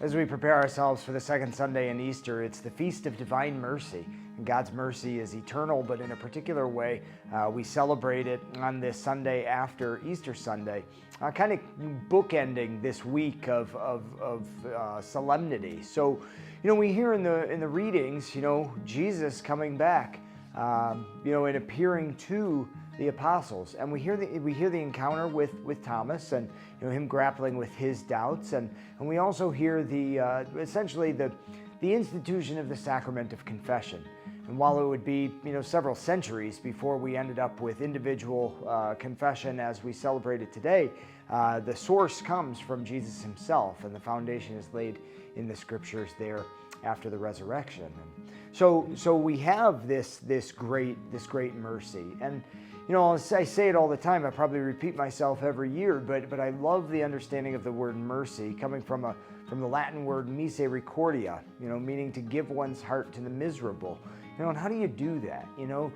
As we prepare ourselves for the second Sunday in Easter, it's the Feast of Divine Mercy. And God's mercy is eternal, but in a particular way, we celebrate it on this Sunday after Easter Sunday, kind of bookending this week of solemnity. So, we hear in the readings, Jesus coming back, and appearing to the apostles, and we hear the encounter with Thomas, and him grappling with his doubts, and we also hear essentially the institution of the sacrament of confession. And while it would be several centuries before we ended up with individual confession as we celebrate it today, the source comes from Jesus himself, and the foundation is laid in the scriptures there after the resurrection. And so we have this great mercy. And I say it all the time. I probably repeat myself every year, but I love the understanding of the word mercy coming from the Latin word misericordia, meaning to give one's heart to the miserable. And how do you do that? You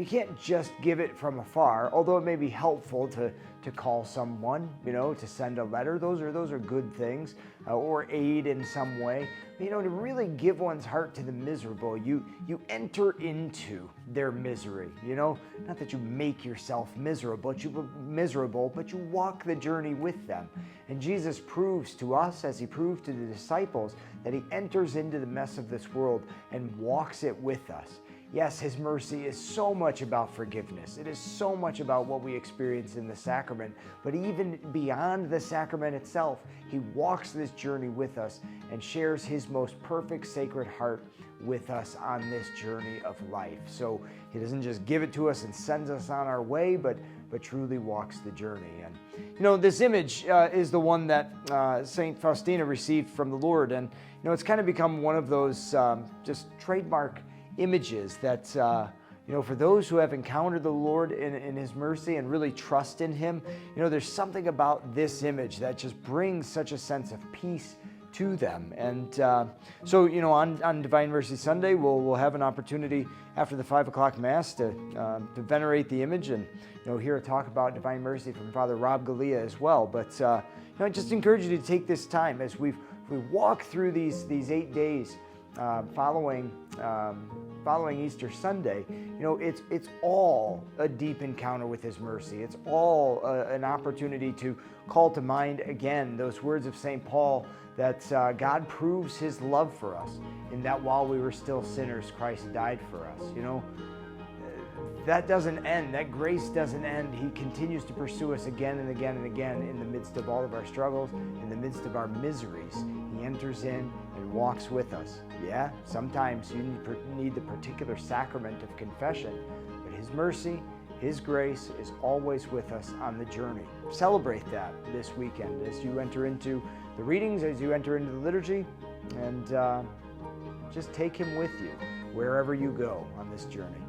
can't just give it from afar, although it may be helpful to call someone, to send a letter. Those are good things, or aid in some way. But, to really give one's heart to the miserable, you enter into their misery. Not that you make yourself miserable, but you walk the journey with them. And Jesus proves to us, as he proved to the disciples, that he enters into the mess of this world and walks it with us. Yes, his mercy is so much about forgiveness. It is so much about what we experience in the sacrament. But even beyond the sacrament itself, he walks this journey with us and shares his most perfect sacred heart with us on this journey of life. So he doesn't just give it to us and sends us on our way, but truly walks the journey. And this image is the one that Saint Faustina received from the Lord. And it's kind of become one of those just trademark images that, for those who have encountered the Lord in his mercy and really trust in him, there's something about this image that just brings such a sense of peace to them. And so, on Divine Mercy Sunday, we'll have an opportunity after the 5 o'clock Mass to venerate the image and, hear a talk about Divine Mercy from Father Rob Galea as well. But, I just encourage you to take this time as we walk through these 8 days following Easter Sunday. It's all a deep encounter with his mercy. It's all an opportunity to call to mind again those words of St. Paul that God proves his love for us in that while we were still sinners, Christ died for us. That doesn't end. That grace doesn't end. He continues to pursue us again and again and again in the midst of all of our struggles, in the midst of our miseries. He enters in and walks with us. Yeah, sometimes you need the particular sacrament of confession, but his mercy, his grace is always with us on the journey. Celebrate that this weekend as you enter into the readings, as you enter into the liturgy, and just take him with you wherever you go on this journey.